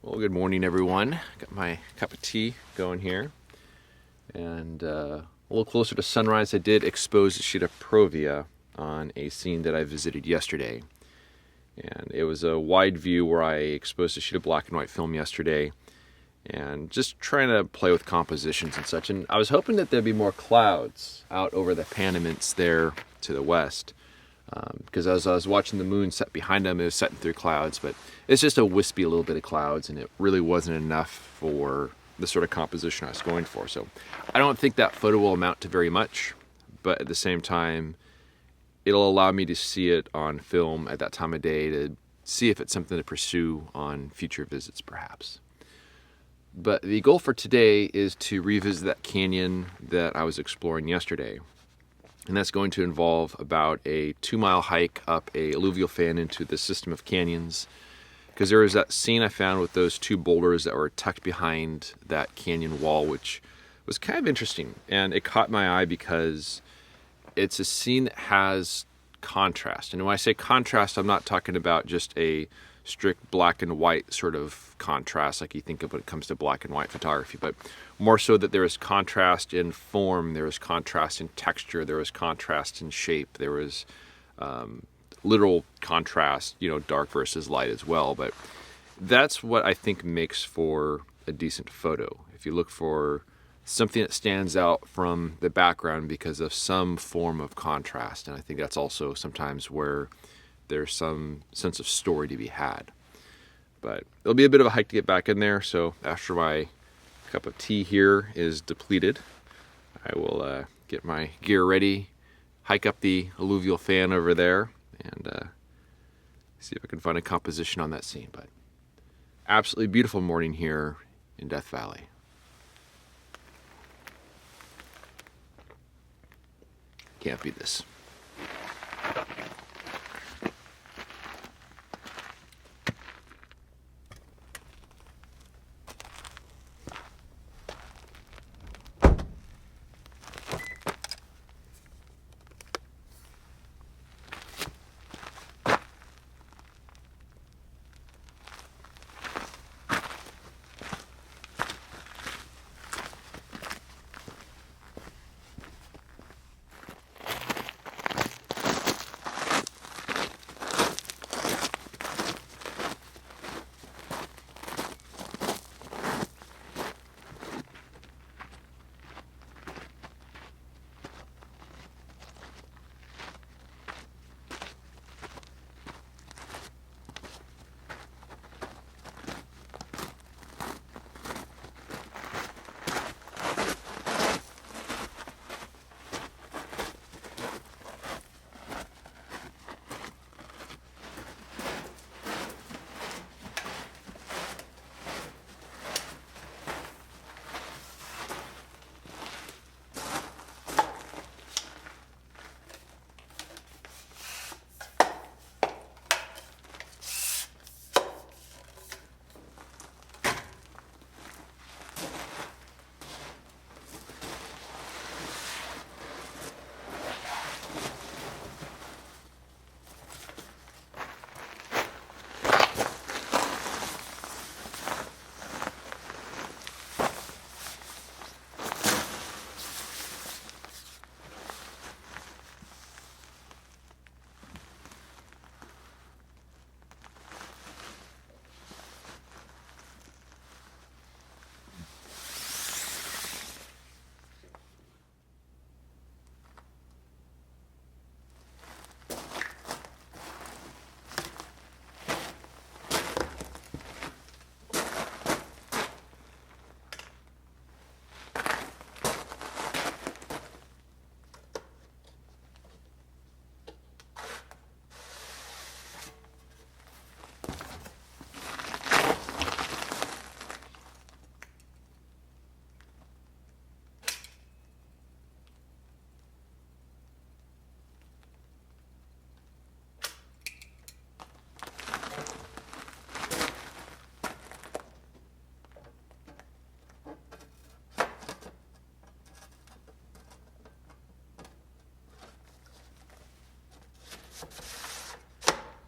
Well, good morning, everyone. Got my cup of tea going here. And a little closer to sunrise, I did expose a sheet of Provia on a scene that I visited yesterday. And it was a wide view where I exposed a sheet of black and white film yesterday and just trying to play with compositions and such. And I was hoping that there'd be more clouds out over the Panamints there to the west. Because as I was watching the moon set behind them, it was setting through clouds, but it's just a wispy little bit of clouds, and it really wasn't enough for the sort of composition I was going for. So I don't think that photo will amount to very much, but at the same time, it'll allow me to see it on film at that time of day to see if it's something to pursue on future visits, perhaps. But the goal for today is to revisit that canyon that I was exploring yesterday. And that's going to involve about a 2-mile hike up a alluvial fan into the system of canyons. Because there was that scene I found with those 2 boulders that were tucked behind that canyon wall, which was kind of interesting. And it caught my eye because it's a scene that has contrast. And when I say contrast, I'm not talking about just a strict black and white sort of contrast like you think of when it comes to black and white photography, but more so that there is contrast in form, there is contrast in texture, there is contrast in shape, there is literal contrast, dark versus light as well. But that's what I think makes for a decent photo. If you look for something that stands out from the background because of some form of contrast, and I think that's also sometimes where there's some sense of story to be had. But it'll be a bit of a hike to get back in there, so after my cup of tea here is depleted, I will get my gear ready, hike up the alluvial fan over there, and see if I can find a composition on that scene. But absolutely beautiful morning here in Death Valley. Can't beat this.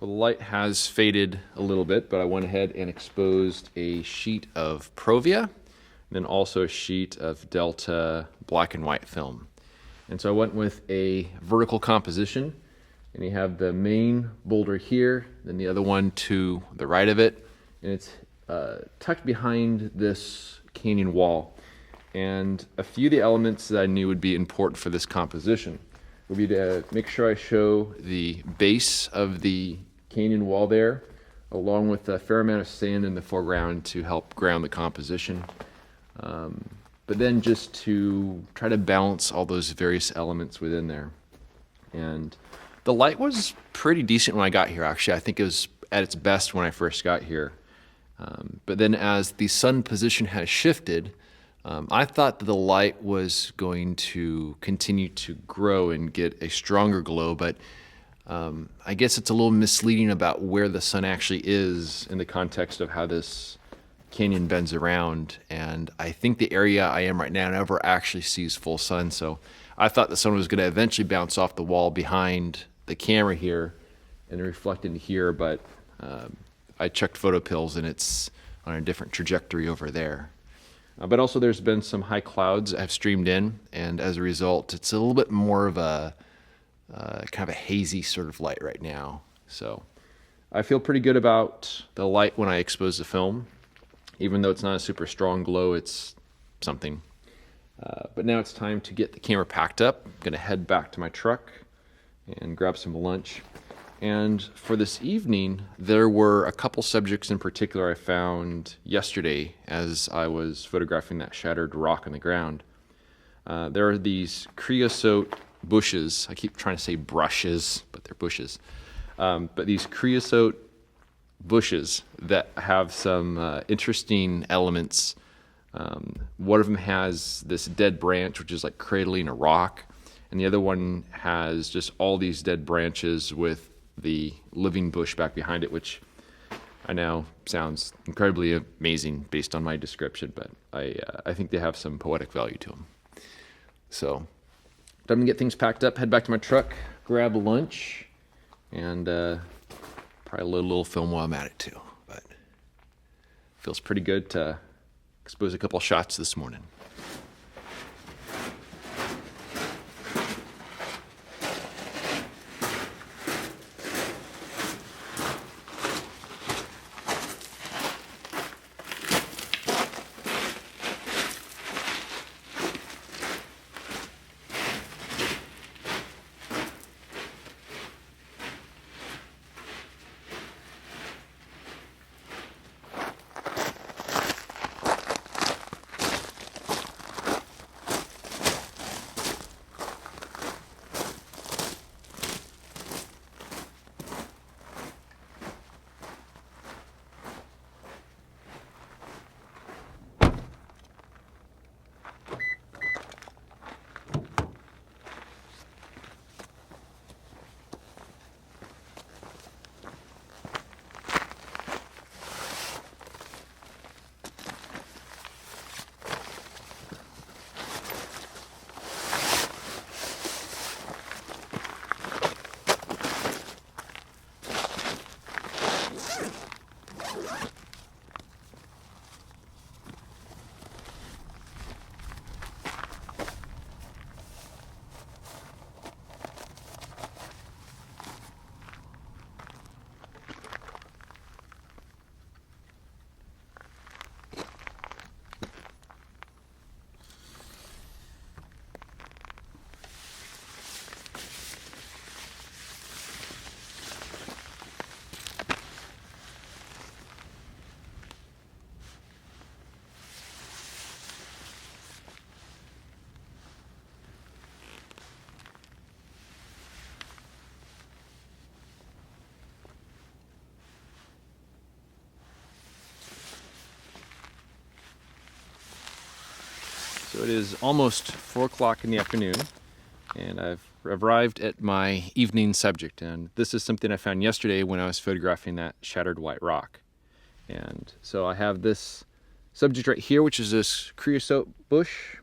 Well, the light has faded a little bit, but I went ahead and exposed a sheet of Provia, and then also a sheet of Delta black and white film. And so I went with a vertical composition, and you have the main boulder here, then the other one to the right of it, and it's tucked behind this canyon wall. And a few of the elements that I knew would be important for this composition would be to make sure I show the base of the canyon wall there, along with a fair amount of sand in the foreground to help ground the composition. But then just to try to balance all those various elements within there. And the light was pretty decent when I got here, actually. I think it was at its best when I first got here. But then as the sun position has shifted, I thought that the light was going to continue to grow and get a stronger glow, but I guess it's a little misleading about where the sun actually is in the context of how this canyon bends around. And I think the area I am right now never actually sees full sun, so I thought the sun was going to eventually bounce off the wall behind the camera here and reflect into here, but I checked photo pills and it's on a different trajectory over there. But also there's been some high clouds that have streamed in, and as a result, it's a little bit more of a kind of a hazy sort of light right now. So I feel pretty good about the light when I expose the film. Even though it's not a super strong glow, it's something. But now it's time to get the camera packed up. I'm gonna head back to my truck and grab some lunch. And for this evening, there were a couple subjects in particular I found yesterday as I was photographing that shattered rock on the ground. There are these creosote bushes. I keep trying to say brushes, but they're bushes. But these creosote bushes that have some interesting elements. One of them has this dead branch, which is like cradling a rock, and the other one has just all these dead branches with the living bush back behind it, which I know sounds incredibly amazing based on my description, but I think they have some poetic value to them. So I'm gonna get things packed up, head back to my truck, grab lunch, and probably load a little film while I'm at it too. But feels pretty good to expose a couple shots this morning. So it is almost 4 o'clock in the afternoon, and I've arrived at my evening subject. And this is something I found yesterday when I was photographing that shattered white rock. And so I have this subject right here, which is this creosote bush.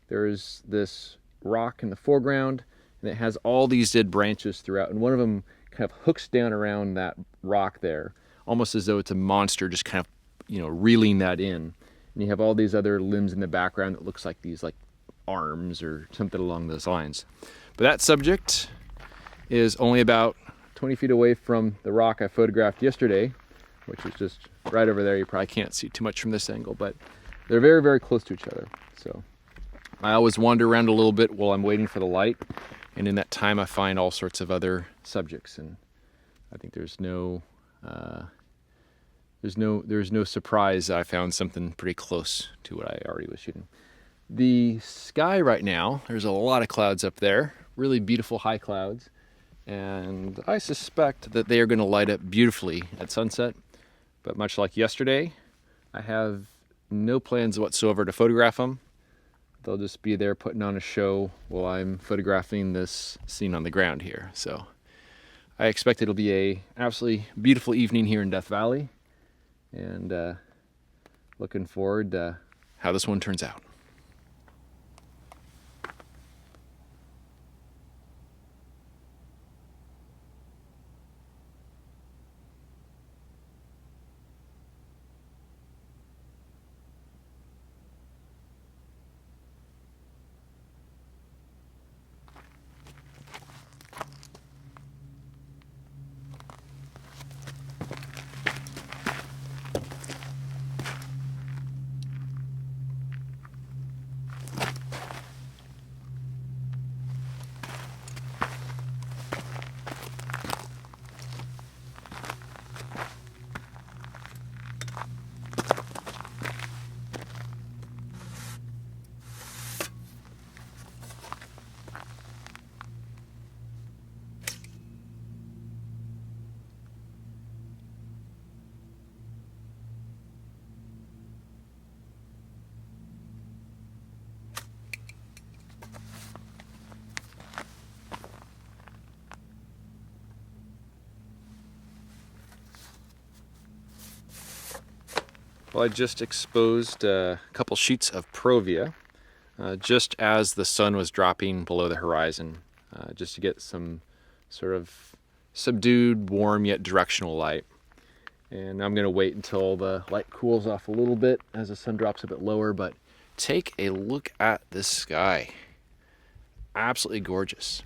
There's this rock in the foreground, and it has all these dead branches throughout. And one of them kind of hooks down around that rock there, almost as though it's a monster just kind of, reeling that in. And you have all these other limbs in the background that looks like these like arms or something along those lines. But that subject is only about 20 feet away from the rock I photographed yesterday, which is just right over there. You probably can't see too much from this angle, but they're very, very close to each other. So I always wander around a little bit while I'm waiting for the light. And in that time, I find all sorts of other subjects. And I think there's no surprise that I found something pretty close to what I already was shooting. The sky right now, there's a lot of clouds up there, really beautiful high clouds. And I suspect that they are going to light up beautifully at sunset. But much like yesterday, I have no plans whatsoever to photograph them. They'll just be there putting on a show while I'm photographing this scene on the ground here. So I expect it'll be a absolutely beautiful evening here in Death Valley, and looking forward to how this one turns out. Well, I just exposed a couple sheets of Provia just as the sun was dropping below the horizon, just to get some sort of subdued, warm yet directional light. And I'm going to wait until the light cools off a little bit as the sun drops a bit lower, but take a look at this sky. Absolutely gorgeous.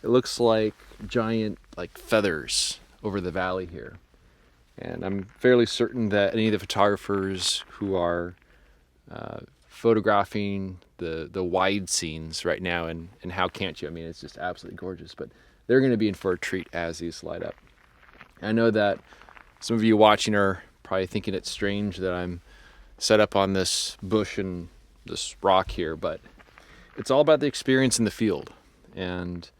It looks like giant feathers over the valley here. And I'm fairly certain that any of the photographers who are photographing the wide scenes right now, and how can't you? I mean, it's just absolutely gorgeous. But they're going to be in for a treat as these light up. I know that some of you watching are probably thinking it's strange that I'm set up on this bush and this rock here, but it's all about the experience in the field. And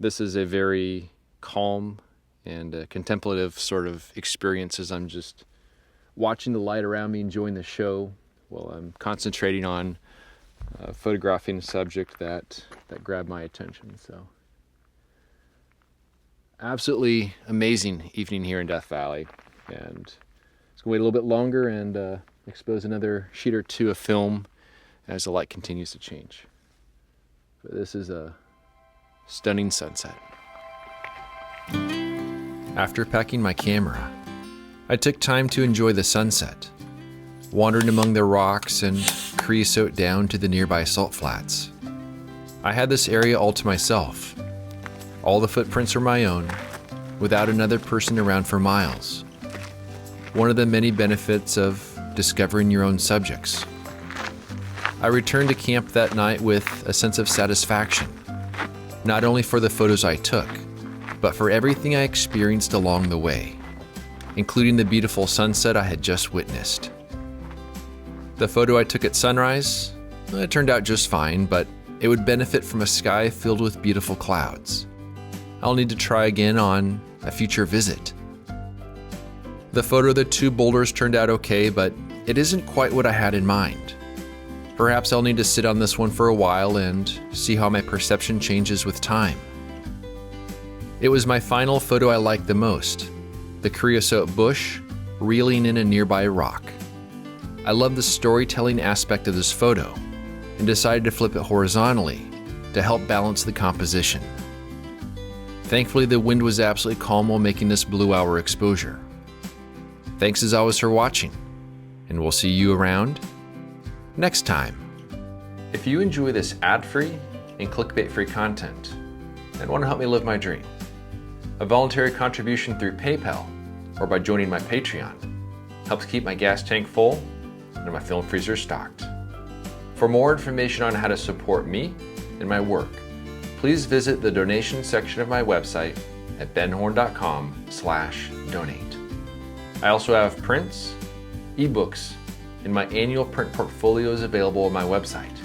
this is a very calm and a contemplative sort of experience as I'm just watching the light around me, enjoying the show while I'm concentrating on photographing a subject that grabbed my attention. So absolutely amazing evening here in Death Valley, and let's go wait a little bit longer and expose another sheet or two of film as the light continues to change. But this is a stunning sunset. After packing my camera, I took time to enjoy the sunset, wandering among the rocks and creosote down to the nearby salt flats. I had this area all to myself. All the footprints were my own, without another person around for miles. One of the many benefits of discovering your own subjects. I returned to camp that night with a sense of satisfaction, not only for the photos I took, but for everything I experienced along the way, including the beautiful sunset I had just witnessed. The photo I took at sunrise, it turned out just fine, but it would benefit from a sky filled with beautiful clouds. I'll need to try again on a future visit. The photo of the two boulders turned out okay, but it isn't quite what I had in mind. Perhaps I'll need to sit on this one for a while and see how my perception changes with time. It was my final photo I liked the most, the creosote bush reeling in a nearby rock. I love the storytelling aspect of this photo and decided to flip it horizontally to help balance the composition. Thankfully, the wind was absolutely calm while making this blue hour exposure. Thanks as always for watching, and we'll see you around next time. If you enjoy this ad-free and clickbait-free content and want to help me live my dream, a voluntary contribution through PayPal or by joining my Patreon helps keep my gas tank full and my film freezer stocked. For more information on how to support me and my work, please visit the donation section of my website at benhorne.com/donate. I also have prints, eBooks, and my annual print portfolios available on my website.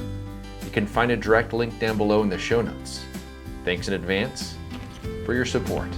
You can find a direct link down below in the show notes. Thanks in advance for your support.